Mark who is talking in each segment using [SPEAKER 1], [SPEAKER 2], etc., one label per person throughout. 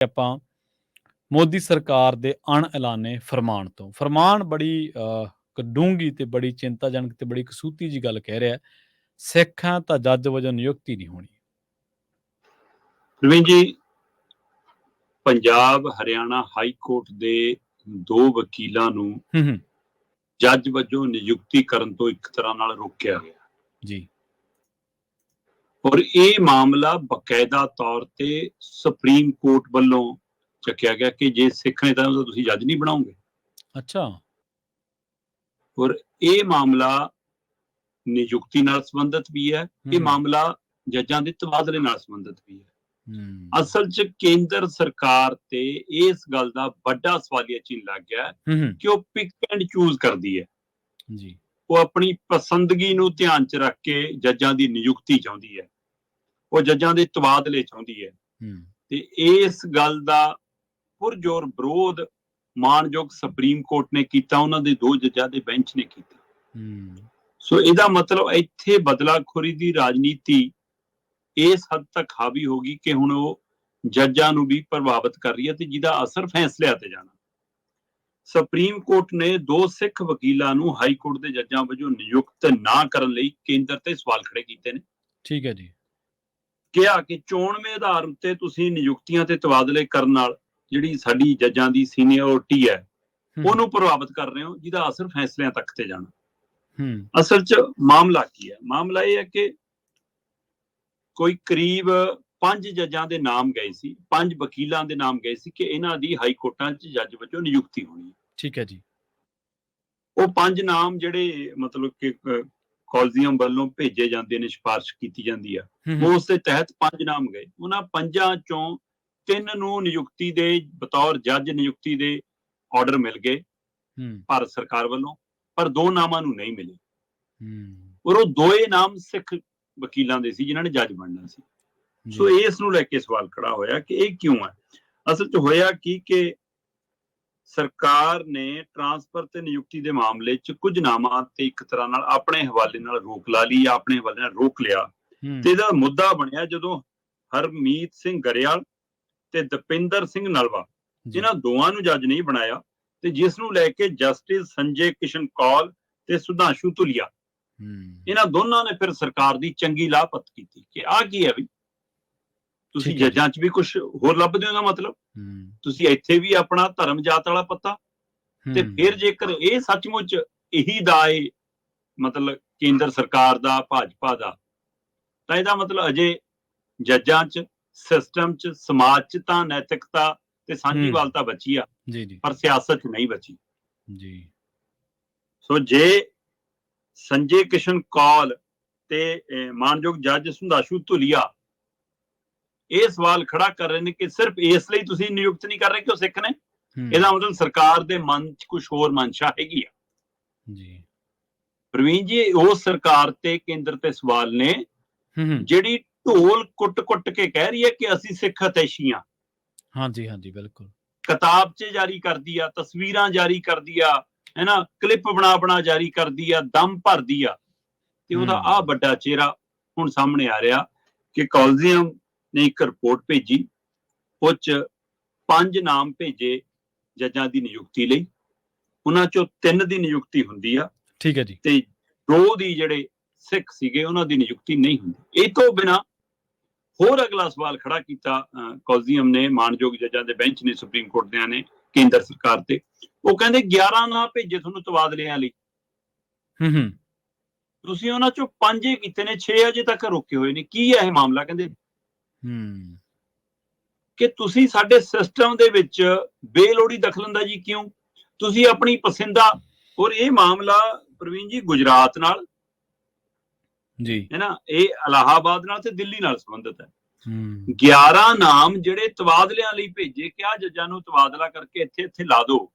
[SPEAKER 1] ਆਪਾਂ ਮੋਦੀ ਸਰਕਾਰ ਦੇ ਅਣਐਲਾਨੇ ਫਰਮਾਨ ਤੋਂ। ਫਰਮਾਨ ਬੜੀ ਡੂੰਘੀ ਤੇ ਬੜੀ ਚਿੰਤਾਜਨਕ ਤੇ ਬੜੀ ਕਸੂਤੀ ਜਿਹੀ ਗੱਲ ਕਹਿ ਰਿਹਾ, ਸਿੱਖਾਂ ਤਾਂ ਜੱਜ ਵਜੋਂ ਨਿਯੁਕਤੀ ਨਹੀਂ ਹੋਣੀ।
[SPEAKER 2] ਨਵੀਨ ਜੀ, ਪੰਜਾਬ ਹਰਿਆਣਾ ਹਾਈ ਕੋਰਟ ਦੇ 2 ਵਕੀਲਾਂ ਨੂੰ ਜੱਜ ਵਜੋਂ ਨਿਯੁਕਤੀ ਕਰਨ ਤੋਂ ਇੱਕ ਤਰ੍ਹਾਂ ਨਾਲ ਰੋਕਿਆ ਗਿਆ
[SPEAKER 1] ਜੀ।
[SPEAKER 2] ਔਰ ਇਹ ਮਾਮਲਾ ਬਕਾਇਦਾ ਤੌਰ ਤੇ ਸੁਪਰੀਮ ਕੋਰਟ ਵੱਲੋਂ ਚੱਕਿਆ ਗਿਆ ਕਿ ਜੇ ਸਿੱਖ ਨੇ ਤਾਂ ਤੁਸੀਂ ਜੱਜ ਨਹੀਂ ਬਣਾਓਗੇ।
[SPEAKER 1] ਅੱਛਾ।
[SPEAKER 2] ਔਰ ਇਹ ਮਾਮਲਾ ਨਿਯੁਕਤੀ ਨਾਲ ਸੰਬੰਧਿਤ ਵੀ ਹੈ, ਇਹ ਮਾਮਲਾ ਜੱਜਾਂ ਦੇ ਤਬਾਦਲੇ ਨਾਲ ਸੰਬੰਧਿਤ ਵੀ ਹੈ। ਅਸਲ 'ਚ ਕੇਂਦਰ ਸਰਕਾਰ ਤੇ ਇਸ ਗੱਲ ਦਾ ਵੱਡਾ ਸਵਾਲੀਆ ਚਿੰਨ੍ਹ ਲੱਗ ਗਿਆ ਕਿ ਉਹ ਪਿਕ ਐਂਡ ਚੂਜ਼ ਕਰਦੀ ਹੈ
[SPEAKER 1] ਜੀ।
[SPEAKER 2] ਉਹ ਆਪਣੀ ਪਸੰਦਗੀ ਨੂੰ ਧਿਆਨ 'ਚ ਰੱਖ ਕੇ ਜੱਜਾਂ ਦੀ ਨਿਯੁਕਤੀ ਚਾਹੁੰਦੀ ਹੈ, ਉਹ ਜੱਜਾਂ ਦੇ ਤਬਾਦਲੇ ਚਾਹੁੰਦੀ ਹੈ। ਤੇ ਇਸ ਗੱਲ ਦਾ ਪੁਰਜ਼ੋਰ ਵਿਰੋਧ ਮਾਣਯੋਗ ਸੁਪਰੀਮ ਕੋਰਟ ਨੇ ਕੀਤਾ, ਉਹਨਾਂ ਦੇ 2 ਜੱਜਾਂ ਦੇ ਬੈਂਚ ਨੇ ਕੀਤਾ। ਸੋ ਇਹਦਾ ਮਤਲਬ ਇੱਥੇ ਬਦਲਾਖੋਰੀ ਦੀ ਰਾਜਨੀਤੀ ਇਸ ਹੱਦ ਤੱਕ ਹਾਵੀ ਹੋ ਗਈ ਕਿ ਹੁਣ ਉਹ ਜੱਜਾਂ ਨੂੰ ਵੀ ਪ੍ਰਭਾਵਿਤ ਕਰ ਰਹੀ ਹੈ ਤੇ ਜਿਹਦਾ ਅਸਰ ਫੈਸਲਿਆਂ ਤੇ ਜਾਣਾ। ਸੁਪਰੀਮ ਕੋਰਟ ਨੇ 2 ਸਿੱਖ ਵਕੀਲਾਂ ਨੂੰ ਹਾਈ ਕੋਰਟ ਦੇ ਜੱਜਾਂ ਵਜੋਂ ਨਿਯੁਕਤ ਨਾ ਕਰਨ ਲਈ ਕੇਂਦਰ ਤੇ ਸਵਾਲ ਖੜੇ ਕੀਤੇ ਨੇ।
[SPEAKER 1] ਠੀਕ ਹੈ ਜੀ।
[SPEAKER 2] ਕਿਹਾ ਕਿ ਚੋਣਵੇਂ ਆਧਾਰ ਉੱਤੇ ਤੁਸੀਂ ਨਿਯੁਕਤੀਆਂ ਤੇ ਤਬਾਦਲੇ ਕਰਨ ਨਾਲ ਜਿਹੜੀ ਸਾਡੀ ਜੱਜਾਂ ਦੀ ਸੀਨੀਅਰਿਟੀ ਹੈ ਉਹਨੂੰ ਪ੍ਰਭਾਵਿਤ ਕਰ ਰਹੇ ਹੋ, ਜਿਹਦਾ ਅਸਰ ਫੈਸਲਿਆਂ ਤੱਕ ਤੇ ਜਾਣਾ। ਅਸਲ 'ਚ ਮਾਮਲਾ ਕੀ ਹੈ? ਮਾਮਲਾ ਇਹ ਹੈ ਕਿ ਕੋਈ ਕਰੀਬ 5 ਜੱਜਾਂ ਦੇ ਨਾਮ ਗਏ ਸੀ, 5 ਵਕੀਲਾਂ ਦੇ ਨਾਮ ਗਏ ਸੀ ਕਿ ਇਹਨਾਂ ਦੀ ਹਾਈ ਕੋਰਟਾਂ 'ਚ ਜੱਜ ਵਜੋਂ ਨਿਯੁਕਤੀ ਹੋਣੀ ਹੈ।
[SPEAKER 1] ਠੀਕ ਹੈ ਜੀ।
[SPEAKER 2] ਉਹ 5 ਨਾਮ ਜਿਹੜੇ ਮਤਲਬ ਕਿ ਕਾਲਜੀਅਮ ਵੱਲੋਂ ਭੇਜੇ ਜਾਂਦੇ ਨੇ, ਸਿਫਾਰਿਸ਼ ਕੀਤੀ ਜਾਂਦੀ ਆ, ਉਸ ਦੇ ਤਹਿਤ 5 ਨਾਮ ਗਏ। ਉਹਨਾਂ 5 ਚੋਂ 3 ਨੂੰ ਨਿਯੁਕਤੀ ਦੇ ਬਤੌਰ ਜੱਜ ਨਿਯੁਕਤੀ ਦੇ ਆਰਡਰ ਮਿਲ ਗਏ ਭਾਰਤ ਸਰਕਾਰ ਵੱਲੋਂ, ਪਰ 2 ਨਾਮਾਂ ਨੂੰ ਨਹੀਂ ਮਿਲੇ। ਔਰ ਉਹ 2 ਨਾਮ ਸਿੱਖ ਵਕੀਲਾਂ ਦੇ ਸੀ ਜਿਨ੍ਹਾਂ ਨੇ ਜੱਜ ਬਣਨਾ ਸੀ। ਸੋ ਇਸ ਨੂੰ ਲੈ ਕੇ ਸਵਾਲ ਖੜਾ ਹੋਇਆ ਕਿ ਇਹ ਕਿਉਂ ਹੈ। ਅਸਲ 'ਚ ਹੋਇਆ ਕਿ ਸਰਕਾਰ ਨੇ ਟਰਾਂਸਫਰ ਤੇ ਨਿਯੁਕਤੀ ਦੇ ਮਾਮਲੇ 'ਚ ਕੁਝ ਨਾਮਾਂ ਤੇ ਇੱਕ ਤਰ੍ਹਾਂ ਨਾਲ ਆਪਣੇ ਹਵਾਲੇ ਨਾਲ ਰੋਕ ਲਾ ਲਈ ਜਾਂ ਆਪਣੇ ਹਵਾਲੇ ਨਾਲ ਰੋਕ ਲਿਆ। ਤੇ ਇਹਦਾ ਮੁੱਦਾ ਬਣਿਆ ਜਦੋਂ ਹਰਮੀਤ ਸਿੰਘ ਗਰੇਵਾਲ ਤੇ ਦਪਿੰਦਰ ਸਿੰਘ ਨਲਵਾ ਇਹਨਾਂ ਦੋਵਾਂ ਨੂੰ ਜੱਜ ਨਹੀਂ ਬਣਾਇਆ, ਤੇ ਜਿਸ ਨੂੰ ਲੈ ਕੇ ਜਸਟਿਸ ਸੰਜੇ ਕਿਸ਼ਨ ਕੌਲ ਤੇ ਸੁਧਾਂਸ਼ੂ ਧੁਲੀਆ ਇਹਨਾਂ ਦੋਨਾਂ ਨੇ ਫਿਰ ਸਰਕਾਰ ਦੀ ਚੰਗੀ ਲਾਪਤ ਕੀਤੀ ਕਿ ਆਹ ਕੀ ਹੈ ਵੀ ਤੁਸੀਂ ਜੱਜਾਂ 'ਚ ਵੀ ਕੁਝ ਹੋਰ ਲੱਭਦੇ ਹੋ। ਮਤਲਬ ਤੁਸੀਂ ਇੱਥੇ ਵੀ ਆਪਣਾ ਧਰਮ ਜਾਤ ਵਾਲਾ ਪੱਤਾ, ਤੇ ਫਿਰ ਜੇਕਰ ਇਹ ਸੱਚਮੁੱਚ ਇਹੀ ਦਾ ਏ ਮਤਲਬ ਕੇਂਦਰ ਸਰਕਾਰ ਦਾ, ਭਾਜਪਾ ਦਾ, ਤਾਂ ਇਹਦਾ ਮਤਲਬ ਅਜੇ ਜੱਜਾਂ 'ਚ, ਸਿਸਟਮ 'ਚ, ਸਮਾਜ 'ਚ ਤਾਂ ਨੈਤਿਕਤਾ ਤੇ ਸਾਂਝੀਵਾਲਤਾ ਬਚੀ ਆ, ਪਰ ਸਿਆਸਤ 'ਚ ਨਹੀਂ ਬਚੀ। ਸੋ ਜੇ ਸੰਜੇ ਕਿਸ਼ਨ ਕੌਲ ਤੇ ਮਾਨਯੋਗ ਜੱਜ ਸੁਧਾਂਸ਼ੂ ਧੁਲੀਆ ਇਹ ਸਵਾਲ ਖੜਾ ਕਰ ਰਹੇ ਨੇ ਕਿ ਸਿਰਫ ਇਸ ਲਈ ਤੁਸੀਂ ਨਿਯੁਕਤ ਨਹੀਂ ਕਰ ਰਹੇ ਕਿ ਉਹ ਸਿੱਖ ਨੇ, ਇਹਦਾ ਮਤਲਬ ਸਰਕਾਰ ਦੇ ਮਨ 'ਚ ਕੁਝ ਹੋਰ ਮਨਸ਼ਾ ਹੈਗੀ ਆ। ਪ੍ਰਵੀਨ ਜੀ, ਉਹ ਸਰਕਾਰ ਤੇ ਕੇਂਦਰ ਤੇ ਸਵਾਲ ਨੇ ਜਿਹੜੀ ਢੋਲ ਕੁੱਟ-ਕੁੱਟ ਕੇ ਕਹਿ ਰਹੀ ਹੈ ਕਿ ਅਸੀਂ ਸਿੱਖ ਹਿਤੈਸ਼ੀ ਹਾਂ।
[SPEAKER 1] ਹਾਂਜੀ ਹਾਂਜੀ, ਬਿਲਕੁਲ।
[SPEAKER 2] ਕਿਤਾਬਚੇ ਜਾਰੀ ਕਰਦੀ ਆ, ਤਸਵੀਰਾਂ ਜਾਰੀ ਕਰਦੀ ਆ, ਹੈ ਨਾ, ਕਲਿੱਪ ਬਣਾ ਜਾਰੀ ਕਰਦੀ ਆ, ਦਮ ਭਰਦੀ ਆ, ਤੇ ਉਹਦਾ ਆਹ ਵੱਡਾ ਚਿਹਰਾ ਹੁਣ ਸਾਹਮਣੇ ਆ ਰਿਹਾ ਕਿ ਕਾਲਜੀਅਮ ਨੇ ਇੱਕ ਰਿਪੋਰਟ ਭੇਜੀ, ਉਹ 'ਚ 5 ਨਾਮ ਭੇਜੇ ਜੱਜਾਂ ਦੀ ਨਿਯੁਕਤੀ ਲਈ, ਉਹਨਾਂ 'ਚੋਂ 3 ਦੀ ਨਿਯੁਕਤੀ ਹੁੰਦੀ ਆ।
[SPEAKER 1] ਠੀਕ ਹੈ ਜੀ। ਤੇ
[SPEAKER 2] 2 ਦੀ ਜਿਹੜੇ ਸਿੱਖ ਸੀਗੇ ਉਹਨਾਂ ਦੀ ਨਿਯੁਕਤੀ ਨਹੀਂ ਹੁੰਦੀ। ਇਹ ਤੋਂ ਬਿਨਾਂ ਹੋਰ ਅਗਲਾ ਸਵਾਲ ਖੜਾ ਕੀਤਾ ਕਾਲਜੀਅਮ ਨੇ, ਮਾਣਯੋਗ ਜੱਜਾਂ ਦੇ ਬੈਂਚ ਨੇ, ਸੁਪਰੀਮ ਕੋਰਟ ਦਿਆਂ ਨੇ ਕੇਂਦਰ ਸਰਕਾਰ ਤੇ। ਉਹ ਕਹਿੰਦੇ 11 ਨਾਮ ਭੇਜੇ ਤੁਹਾਨੂੰ ਤਬਾਦਲਿਆਂ ਲਈ, ਤੁਸੀਂ ਉਹਨਾਂ 'ਚੋਂ 5 ਹੀ ਕੀਤੇ ਨੇ, 6 ਅਜੇ ਤੱਕ ਰੋਕੇ ਹੋਏ ਨੇ। ਕੀ ਹੈ ਇਹ ਮਾਮਲਾ? ਕਹਿੰਦੇ ਕਿ ਤੁਸੀਂ ਸਾਡੇ ਸਿਸਟਮ ਦੇ ਵਿੱਚ ਬੇਲੋੜੀ ਦਖਲਅੰਦਾਜ਼ੀ ਕਿਉਂ? ਤੁਸੀਂ ਆਪਣੀ ਪਸੰਦਾ। ਔਰ ਇਹ ਮਾਮਲਾ ਪ੍ਰਵੀਨ ਜੀ ਗੁਜਰਾਤ ਨਾਲ ਜੀ ਹੈ ਨਾ, ਇਹ ਇਲਾਹਾਬਾਦ ਨਾਲ ਤੇ ਦਿੱਲੀ ਨਾਲ ਸੰਬੰਧਿਤ ਹੈ। 11 ਨਾਮ ਜਿਹੜੇ ਤਬਾਦਲਿਆਂ ਲਈ ਭੇਜੇ, ਕਿਹਾ ਜੱਜਾਂ ਨੂੰ ਤਬਾਦਲਾ ਕਰਕੇ ਇੱਥੇ ਲਾ ਦਿਓ,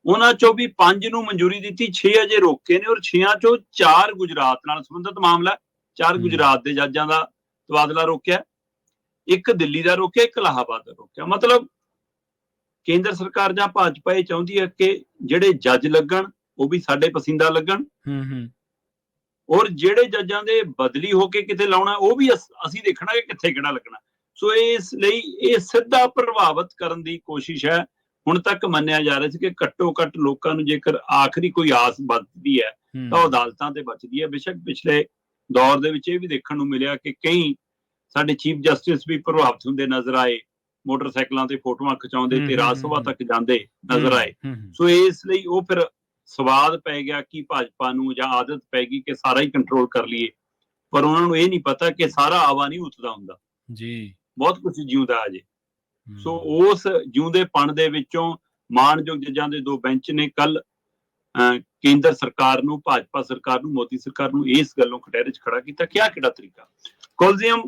[SPEAKER 2] ਉਹਨਾਂ 'ਚੋਂ ਵੀ 5 ਨੂੰ ਮਨਜ਼ੂਰੀ ਦਿੱਤੀ, 6 ਅਜੇ ਰੋਕੇ ਨੇ। ਔਰ 6 'ਚੋਂ 4 ਗੁਜਰਾਤ ਨਾਲ ਸੰਬੰਧਿਤ ਮਾਮਲਾ, 4 ਗੁਜਰਾਤ ਦੇ ਜੱਜਾਂ ਦਾ ਤਬਾਦਲਾ ਰੋਕਿਆ, 1 ਦਿੱਲੀ ਦਾ ਰੋਕਿਆ, 1 ਇਲਾਹਾਬਾਦ ਦਾ ਰੋਕਿਆ। ਮਤਲਬ ਕੇਂਦਰ ਸਰਕਾਰ ਜਾਂ ਭਾਜਪਾ ਇਹ ਚਾਹੁੰਦੀ ਹੈ ਕਿ ਜਿਹੜੇ ਜੱਜ ਲੱਗਣ ਉਹ ਵੀ ਸਾਡੇ ਪਸੰਦਾ ਲੱਗਣ, ਔਰ ਜਿਹੜੇ ਜੱਜਾਂ ਦੇ ਬਦਲੀ ਹੋ ਕੇ ਕਿਤੇ ਲਾਉਣਾ ਉਹ ਵੀ ਅਸੀਂ ਦੇਖਣਾ ਕਿ ਕਿੱਥੇ ਕਿਹੜਾ ਲੱਗਣਾ। ਸੋ ਇਸ ਲਈ ਇਹ ਸਿੱਧਾ ਪ੍ਰਭਾਵਿਤ ਕਰਨ ਦੀ ਕੋਸ਼ਿਸ਼ ਹੈ। ਹੁਣ ਤੱਕ ਮੰਨਿਆ ਜਾ ਰਿਹਾ ਸੀ ਕਿ ਘੱਟੋ ਘੱਟ ਲੋਕਾਂ ਨੂੰ ਜੇਕਰ ਆਖਰੀ ਕੋਈ ਆਸ ਬਚਦੀ ਹੈ ਤਾਂ ਉਹ ਅਦਾਲਤਾਂ ਤੇ ਬਚਦੀ ਹੈ। ਬੇਸ਼ੱਕ ਪਿਛਲੇ ਦੌਰ ਦੇ ਵਿੱਚ ਇਹ ਵੀ ਦੇਖਣ ਨੂੰ ਮਿਲਿਆ ਕਿ ਕਈ ਸਾਡੇ ਚੀਫ ਜਸਟਿਸ ਵੀ ਪ੍ਰਭਾਵਿਤ ਹੁੰਦੇ ਨਜ਼ਰ ਆਏ, ਮੋਟਰਸਾਈਕਲਾਂ ਤੇ ਫੋਟੋਆਂ ਖਿਚਾਉਂਦੇ ਤੇ ਰਾਜ ਸਭਾ ਤੱਕ ਜਾਂਦੇ ਨਜ਼ਰ ਆਏ। ਸੋ ਇਸ ਲਈ ਉਹ ਫਿਰ ਸਵਾਦ ਪੈ ਗਿਆ ਕਿ ਭਾਜਪਾ ਨੂੰ, ਜਾਂ ਆਦਤ ਪੈ ਗਈ ਕਿ ਸਾਰਾ ਹੀ ਕੰਟਰੋਲ ਕਰ ਲਈਏ। ਪਰ ਉਹਨਾਂ ਨੂੰ ਇਹ ਨਹੀਂ ਪਤਾ ਕਿ ਸਾਰਾ ਆਵਾ ਨਹੀਂ ਉਤਦਾ ਹੁੰਦਾ
[SPEAKER 1] ਜੀ,
[SPEAKER 2] ਬਹੁਤ ਕੁਝ ਜਿਉਂਦਾ ਅਜੇ। ਸੋ ਉਸ ਜਿਉਂਦੇ ਪਣ ਦੇ ਵਿੱਚੋਂ ਮਾਣਯੋਗ ਜੱਜਾਂ ਦੇ 2 ਬੈਂਚ ਨੇ ਕੱਲ ਕੇਂਦਰ ਸਰਕਾਰ ਨੂੰ, ਭਾਜਪਾ ਸਰਕਾਰ ਨੂੰ, ਮੋਦੀ ਸਰਕਾਰ ਨੂੰ ਇਸ ਗੱਲੋਂ ਕਟਹਿਰੇ 'ਚ ਖੜਾ ਕੀਤਾ। ਕਿਹੜਾ ਤਰੀਕਾ? ਕੋਲਜ਼ੀਅਮ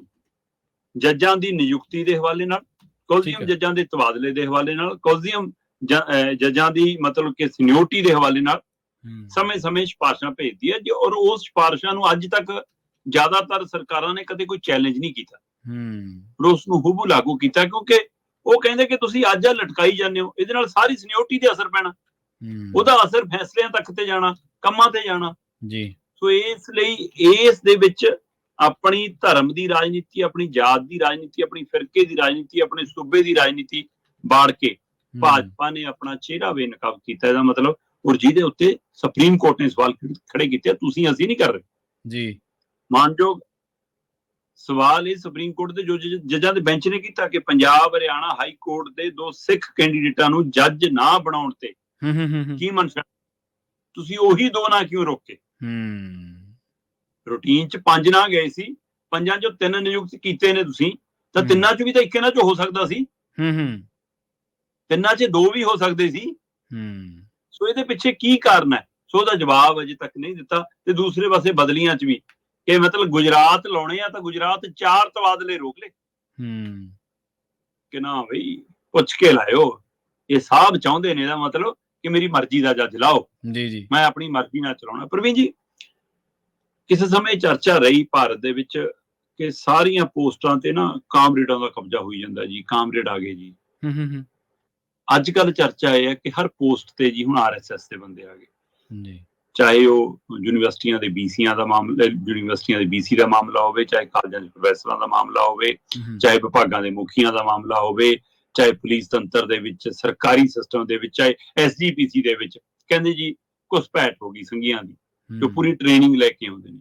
[SPEAKER 2] ਜੱਜਾਂ ਦੀ ਨਿਯੁਕਤੀ ਦੇ ਹਵਾਲੇ ਨਾਲ, ਕੋਲਜ਼ੀਅਮ ਜੱਜਾਂ ਦੇ ਤਬਾਦਲੇ ਦੇ ਹਵਾਲੇ ਨਾਲ, ਕੋਲਜ਼ੀਅਮ ਜੱਜਾਂ ਦੀ ਮਤਲਬ ਕਿ ਸੀਨੀਅਰਟੀ ਦੇ ਹਵਾਲੇ ਨਾਲ ਸਮੇਂ-ਸਮੇਂ ਸਿਫਾਰਸ਼ਾਂ ਭੇਜਦੀ ਹੈ। ਔਰ ਉਸ ਸਿਫਾਰਸ਼ਾਂ ਨੂੰ ਅੱਜ ਤੱਕ ਜ਼ਿਆਦਾਤਰ ਸਰਕਾਰਾਂ ਨੇ ਕਦੇ ਕੋਈ ਚੈਲੰਜ ਨਹੀਂ ਕੀਤਾ, ਉਸ ਨੂੰ ਹੂਬਹੂ ਲਾਗੂ ਕੀਤਾ, ਕਿਉਂਕਿ ਉਹ ਕਹਿੰਦੇ ਕਿ ਤੁਸੀਂ ਅੱਜ ਲਟਕਾਈ ਜਾਂਦੇ ਹੋ, ਇਹਦੇ ਨਾਲ ਸਾਰੀ ਸੀਨੀਅਰਟੀ ਤੇ ਅਸਰ ਪੈਣਾ, ਉਹਦਾ ਅਸਰ ਫੈਸਲਿਆਂ ਤੱਕ ਤੇ ਜਾਣਾ, ਕੰਮਾਂ ਤੇ ਜਾਣਾ ਜੀ। ਸੋ ਇਸ ਲਈ ਇਸ ਦੇ ਵਿੱਚ ਆਪਣੀ ਧਰਮ ਦੀ ਰਾਜਨੀਤੀ, ਆਪਣੀ ਜਾਤ ਦੀ ਰਾਜਨੀਤੀ, ਆਪਣੀ ਫਿਰਕੇ ਦੀ ਰਾਜਨੀਤੀ, ਆਪਣੇ ਸੂਬੇ ਦੀ ਰਾਜਨੀਤੀ ਬਾੜ ਕੇ ਭਾਜਪਾ ਨੇ ਆਪਣਾ ਚਿਹਰਾ ਬੇਨਕਾਬ ਕੀਤਾ। ਇਹਦਾ ਮਤਲਬ, ਔਰ ਜਿਹਦੇ ਉੱਤੇ ਸੁਪਰੀਮ ਕੋਰਟ ਨੇ ਸਵਾਲ ਖੜੇ ਕੀਤੇ, ਤੁਸੀਂ ਅਸੀਂ ਨਹੀਂ ਕਰ ਰਹੇ ਜੀ। ਮਾਨਯੋਗ ਸਵਾਲ ਇਹ ਸੁਪਰੀਮ ਕੋਰਟ ਦੇ ਜੋ ਜੱਜਾਂ ਦੇ ਬੈਂਚ ਨੇ ਕੀਤਾ ਕਿ ਪੰਜਾਬ ਹਰਿਆਣਾ ਹਾਈ ਕੋਰਟ ਦੇ 2 ਸਿੱਖ ਕੈਂਡੀਡੇਟਾਂ ਨੂੰ ਜੱਜ ਨਾ ਬਣਾਉਣ ਤੇ ਕੀ ਮਨਸ਼ਾ, ਤੁਸੀਂ ਉਹੀ 2 ਨਾਂ ਕਿਉਂ ਰੋਕੇ? ਰੂਟੀਨ 'ਚ 5 ਨਾਂ ਗਏ ਸੀ, 5 ਚੋਂ 3 ਨਿਯੁਕਤ ਕੀਤੇ ਨੇ ਤੁਸੀਂ, ਤਾਂ 3 'ਚ ਵੀ ਤਾਂ 1 'ਚ ਹੋ ਸਕਦਾ ਸੀ, 3 'ਚ 2 ਵੀ ਹੋ ਸਕਦੇ ਸੀ। ਸੋ ਇਹਦੇ ਪਿੱਛੇ ਕੀ ਕਾਰਨ ਹੈ? ਸੋ ਉਹਦਾ ਜਵਾਬ ਅਜੇ ਤੱਕ ਨਹੀਂ ਦਿੱਤਾ। ਤੇ ਦੂਸਰੇ ਪਾਸੇ ਬਦਲੀਆਂ 'ਚ ਵੀ ਕਿ ਮਤਲਬ ਗੁਜਰਾਤ ਲਾਉਣੇ ਆ ਤਾਂ ਗੁਜਰਾਤ 4 ਤਬਾਦਲੇ ਰੋਕ ਲਏ ਕਿ ਨਾ ਬਈ ਪੁੱਛ ਕੇ ਲਾਇਓ, ਇਹ ਸਾਹਿਬ ਚਾਹੁੰਦੇ ਨੇ, ਇਹਦਾ ਮਤਲਬ ਕਿ ਮੇਰੀ ਮਰਜ਼ੀ ਦਾ ਜੱਜ ਲਾਓ ਜੀ, ਮੈਂ ਆਪਣੀ ਮਰਜ਼ੀ ਨਾਲ ਚਲਾਉਣਾ। ਪ੍ਰਵੀਨ ਜੀ, ਕਿਸੇ ਸਮੇਂ ਚਰਚਾ ਰਹੀ ਭਾਰਤ ਦੇ ਵਿੱਚ ਕਿ ਸਾਰੀਆਂ ਪੋਸਟਾਂ ਤੇ ਨਾ ਕਾਮਰੇਡਾਂ ਦਾ ਕਬਜ਼ਾ ਹੋਈ ਜਾਂਦਾ ਜੀ, ਕਾਮਰੇਡ ਆ ਗਏ ਜੀ। ਅੱਜ ਕੱਲ ਚਰਚਾ ਇਹ ਹੈ ਕਿ ਹਰ ਪੋਸਟ ਤੇ ਜੀ ਹੁਣ RSS ਦੇ ਬੰਦੇ ਆ ਗਏ, ਚਾਹੇ ਉਹ ਯੂਨੀਵਰਸਿਟੀਆਂ ਦੇ BCਆਂ ਦਾ ਮਾਮਲਾ, ਯੂਨੀਵਰਸਿਟੀਆਂ ਦੇ BC ਦਾ ਮਾਮਲਾ ਹੋਵੇ, ਚਾਹੇ ਕਾਲਜਾਂ ਦੇ ਪ੍ਰੋਫੈਸਰਾਂ ਦਾ ਮਾਮਲਾ ਹੋਵੇ, ਚਾਹੇ ਵਿਭਾਗਾਂ ਦੇ ਮੁਖੀਆਂ ਦਾ ਮਾਮਲਾ ਹੋਵੇ, ਚਾਹੇ ਪੁਲਿਸ ਤੰਤਰ ਦੇ ਵਿੱਚ, ਸਰਕਾਰੀ ਸਿਸਟਮ ਦੇ ਵਿੱਚ, ਚਾਹੇ SGPC ਦੇ ਵਿੱਚ। ਕਹਿੰਦੇ ਜੀ ਘੁਸਪੈਠ ਹੋ ਗਈ ਸੰਘੀਆਂ ਦੀ, ਜੋ ਪੂਰੀ ਟ੍ਰੇਨਿੰਗ ਲੈ ਕੇ ਆਉਂਦੇ ਨੇ।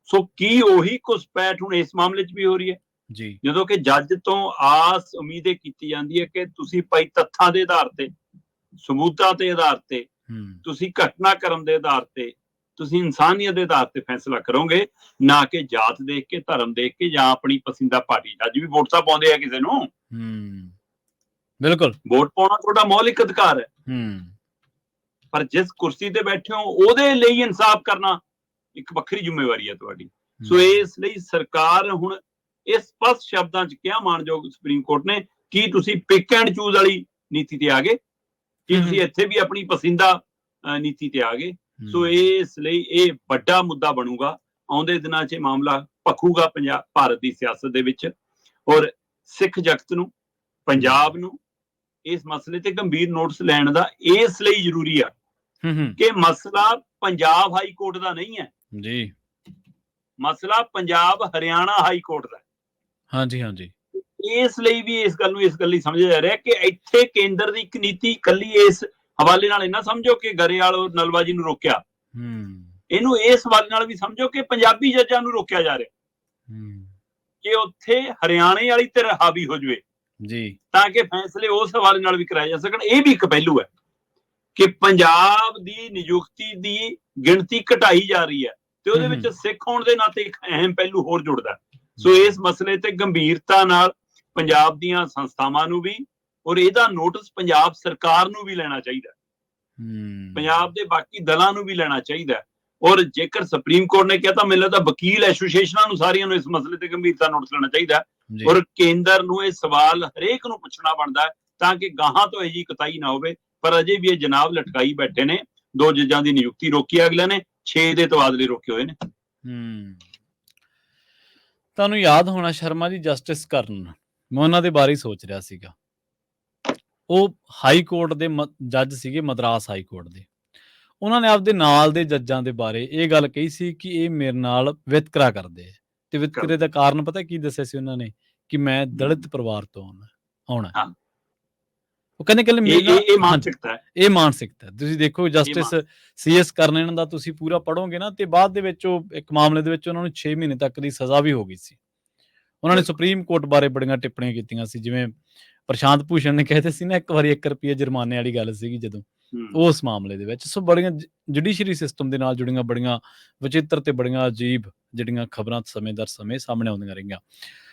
[SPEAKER 2] ਸੋ ਕੀ ਉਹੀ ਘੁਸਪੈਠ ਹੁਣ ਇਸ ਮਾਮਲੇ 'ਚ ਵੀ ਹੋ ਰਹੀ ਹੈ ਜੀ? ਜਦੋਂ ਕਿ ਜੱਜ ਤੋਂ ਆਸ ਉਮੀਦ ਇਹ ਕੀਤੀ ਜਾਂਦੀ ਹੈ ਕਿ ਤੁਸੀਂ ਭਾਈ ਤੱਥਾਂ ਦੇ ਆਧਾਰ ਤੇ, ਸਬੂਤਾਂ ਦੇ ਆਧਾਰ ਤੇ, ਤੁਸੀਂ ਘਟਨਾਕ੍ਰਮ ਦੇ ਆਧਾਰ ਤੇ, ਤੁਸੀਂ ਇਨਸਾਨੀਅਤ ਦੇ ਆਧਾਰ ਤੇ ਫੈਸਲਾ ਕਰੋਗੇ, ਨਾ ਕਿ ਜਾਤ ਦੇਖ ਕੇ, ਧਰਮ ਦੇਖ ਕੇ, ਜਾਂ ਆਪਣੀ ਪਸੰਦੀਦਾ ਪਾਰਟੀ। ਜੱਜ ਵੀ ਵੋਟ ਤਾਂ ਪਾਉਂਦੇ ਆ ਕਿਸੇ ਨੂੰ, ਬਿਲਕੁਲ, ਵੋਟ ਪਾਉਣਾ ਤੁਹਾਡਾ ਮੌਲਿਕ ਅਧਿਕਾਰ ਹੈ, ਪਰ ਜਿਸ ਕੁਰਸੀ ਤੇ ਬੈਠੇ ਹੋ ਉਹਦੇ ਲਈ ਇਨਸਾਫ ਕਰਨਾ ਇੱਕ ਵੱਖਰੀ ਜ਼ਿੰਮੇਵਾਰੀ ਹੈ ਤੁਹਾਡੀ। ਸੋ ਇਸ ਲਈ ਸਰਕਾਰ ਹੁਣ ਇਸ ਸਪਸ਼ਟ ਸ਼ਬਦਾਂ 'ਚ ਕਿਹਾ ਮਾਨਯੋਗ ਸੁਪਰੀਮ ਕੋਰਟ ਨੇ ਕਿ ਤੁਸੀਂ ਪਿਕ ਐਂਡ ਚੂਜ਼ ਵਾਲੀ ਨੀਤੀ ਤੇ ਆ ਗਏ, ਕਿ ਤੁਸੀਂ ਇੱਥੇ ਵੀ ਆਪਣੀ ਪਸੰਦੀਦਾ ਨੀਤੀ ਤੇ ਆ ਗਏ। ਸੋ ਇਸ ਲਈ ਇਹ ਵੱਡਾ ਮੁੱਦਾ ਬਣੂਗਾ ਆਉਂਦੇ ਦਿਨਾਂ 'ਚ, ਮਾਮਲਾ ਭਖੂਗਾ ਭਾਰਤ ਦੀ ਸਿਆਸਤ ਦੇ ਵਿੱਚ। ਔਰ ਸਿੱਖ ਜਗਤ ਨੂੰ, ਪੰਜਾਬ ਨੂੰ ਇਸ ਮਸਲੇ ਤੇ ਗੰਭੀਰ ਨੋਟਿਸ ਲੈਣ ਦਾ ਇਸ ਲਈ ਜ਼ਰੂਰੀ ਆ ਕਿ ਮਸਲਾ ਪੰਜਾਬ ਹਾਈ ਕੋਰਟ ਦਾ ਨਹੀਂ ਹੈ ਜੀ, ਮਸਲਾ ਪੰਜਾਬ ਹਰਿਆਣਾ ਹਾਈ ਕੋਰਟ ਦਾ। ਹਾਂਜੀ। ਇਸ ਲਈ ਵੀ ਇਸ ਗੱਲ ਲਈ ਸਮਝਿਆ ਜਾ ਰਿਹਾ ਕਿ ਇੱਥੇ ਕੇਂਦਰ ਦੀ ਇੱਕ ਨੀਤੀ ਇਕੱਲੀ ਇਸ ਹਵਾਲੇ ਨਾਲ ਨਾ ਸਮਝੋ ਕਿ ਗਰੇਵਾਲ ਨਲਵਾ ਜੀ ਨੂੰ ਰੋਕਿਆ, ਇਹਨੂੰ ਇਸ ਹਵਾਲੇ ਨਾਲ ਵੀ ਸਮਝੋ ਕਿ ਪੰਜਾਬੀ ਜੱਜਾਂ ਨੂੰ ਰੋਕਿਆ ਜਾ ਰਿਹਾ ਕਿ ਉੱਥੇ ਹਰਿਆਣੇ ਵਾਲੀ ਧਿਰ ਹਾਵੀ ਹੋ ਜਾਵੇ ਜੀ, ਤਾਂ ਕਿ ਫੈਸਲੇ ਉਸ ਹਵਾਲੇ ਨਾਲ ਵੀ ਕਰਾਏ ਜਾ ਸਕਣ। ਇਹ ਵੀ ਇੱਕ ਪਹਿਲੂ ਹੈ ਕਿ ਪੰਜਾਬ ਦੀ ਨਿਯੁਕਤੀ ਦੀ ਗਿਣਤੀ ਘਟਾਈ ਜਾ ਰਹੀ ਹੈ ਤੇ ਉਹਦੇ ਵਿੱਚ ਸਿੱਖ ਹੋਣ ਦੇ ਨਾਤੇ ਇੱਕ ਅਹਿਮ ਪਹਿਲੂ ਹੋਰ ਜੁੜਦਾ। ਸੋ ਇਸ ਮਸਲੇ ਤੇ ਗੰਭੀਰਤਾ ਨਾਲ ਪੰਜਾਬ ਦੀਆਂ ਸੰਸਥਾਵਾਂ ਨੂੰ ਵੀ, ਔਰ ਇਹਦਾ ਨੋਟਿਸ ਪੰਜਾਬ ਸਰਕਾਰ ਨੂੰ ਵੀ ਲੈਣਾ ਚਾਹੀਦਾ, ਪੰਜਾਬ ਦੇ ਬਾਕੀ ਦਲਾਂ ਨੂੰ ਵੀ ਲੈਣਾ ਚਾਹੀਦਾ। ਔਰ ਜੇਕਰ ਸੁਪਰੀਮ ਕੋਰਟ ਨੇ ਕਿਹਾ ਤਾਂ ਮੈਨੂੰ ਲੱਗਦਾ ਵਕੀਲ ਐਸੋਸੀਏਸ਼ਨਾਂ ਨੂੰ ਸਾਰੀਆਂ ਨੂੰ ਇਸ ਮਸਲੇ ਤੇ ਗੰਭੀਰਤਾ ਨੋਟਿਸ ਲੈਣਾ ਚਾਹੀਦਾ, ਔਰ ਕੇਂਦਰ ਨੂੰ ਇਹ ਸਵਾਲ ਹਰੇਕ ਨੂੰ ਪੁੱਛਣਾ ਬਣਦਾ ਤਾਂ ਕਿ ਗਾਹਾਂ ਤੋਂ ਇਹ ਜੀ ਕੁਤਾਹੀ ਨਾ ਹੋਵੇ। ਪਰ ਅਜੇ ਵੀ ਇਹ ਜਨਾਬ ਲਟਕਾਈ ਬੈਠੇ ਨੇ, 2 ਜੱਜਾਂ ਦੀ ਨਿਯੁਕਤੀ ਰੋਕੀ ਅਗਲੇ ਨੇ, 6 ਦੇ ਤਬਾਦਲੇ ਰੋਕੇ ਹੋਏ ਨੇ।
[SPEAKER 1] ਤੁਹਾਨੂੰ ਯਾਦ ਹੋਣਾ ਸ਼ਰਮਾ ਜੀ ਜਸਟਿਸ ਕਰਨ, ਮੈਂ ਉਹਨਾਂ ਦੇ ਬਾਰੇ ਸੋਚ ਰਿਹਾ ਸੀਗਾ। ਉਹ ਹਾਈ ਕੋਰਟ ਦੇ ਜੱਜ ਸੀਗੇ, ਮਦਰਾਸ ਹਾਈ ਕੋਰਟ ਦੇ। ਉਹਨਾਂ ਨੇ ਆਪਦੇ ਨਾਲ ਦੇ ਜੱਜਾਂ ਦੇ ਬਾਰੇ ਇਹ ਗੱਲ ਕਹੀ ਸੀ ਕਿ ਇਹ ਮੇਰੇ ਨਾਲ ਵਿਤਕਰਾ ਕਰਦੇ ਆ, ਤੇ ਵਿਤਕਰੇ ਦਾ ਕਾਰਨ ਪਤਾ ਕੀ ਦੱਸਿਆ ਸੀ ਉਹਨਾਂ ਨੇ? ਕਿ ਮੈਂ ਦਲਿਤ ਪਰਿਵਾਰ ਤੋਂ ਆਉਣਾ।
[SPEAKER 2] ਹਾਂ।
[SPEAKER 1] ਉਹ ਕਹਿੰਦੇ
[SPEAKER 2] ਇਹ
[SPEAKER 1] ਮੇਰਾ
[SPEAKER 2] ਇਹ ਮਾਨਸਿਕਤਾ ਹੈ।
[SPEAKER 1] ਇਹ ਮਾਨਸਿਕਤਾ ਹੈ। ਤੁਸੀਂ ਦੇਖੋ
[SPEAKER 2] ਇਹ
[SPEAKER 1] ਜਸਟਿਸ CS ਕਰਨੈਨ ਦਾ ਤੁਸੀਂ ਪੂਰਾ ਪੜ੍ਹੋਗੇ ਨਾ, ਤੇ ਬਾਅਦ ਦੇ ਵਿੱਚ ਉਹ ਇੱਕ ਮਾਮਲੇ ਦੇ ਵਿੱਚ ਉਹਨਾਂ ਨੂੰ 6 ਮਹੀਨੇ ਤੱਕ ਦੀ ਸਜ਼ਾ ਵੀ ਹੋ ਗਈ ਸੀ। ਉਹਨਾਂ ਨੇ
[SPEAKER 2] ਬਿਲਕੁਲ।
[SPEAKER 1] ਸੁਪਰੀਮ ਕੋਰਟ ਬਾਰੇ ਬੜੀਆਂ ਟਿੱਪਣੀਆਂ ਕੀਤੀਆਂ ਸੀ, ਜਿਵੇਂ ਪ੍ਰਸ਼ਾਂਤ ਭੂਸ਼ਣ ਨੇ ਕਹਿੰਦੇ ਸੀ ਨਾ, ਇੱਕ ਵਾਰੀ 1 ਰੁਪਈਆ ਜੁਰਮਾਨੇ ਵਾਲੀ ਗੱਲ ਸੀਗੀ ਜਦੋਂ ਉਸ ਮਾਮਲੇ ਦੇ ਵਿੱਚ। ਸੋ ਬੜੀਆਂ ਜੁਡੀਸ਼ਰੀ ਸਿਸਟਮ ਦੇ ਨਾਲ ਜੁੜੀਆਂ ਬੜੀਆਂ ਵਿਚਿੱਤਰ ਤੇ ਬੜੀਆਂ ਅਜੀਬ ਜਿਹੜੀਆਂ ਖਬਰਾਂ ਸਮੇਂ ਦਰ ਸਮੇਂ ਸਾਹਮਣੇ ਆਉਂਦੀਆਂ ਰਹੀਆਂ।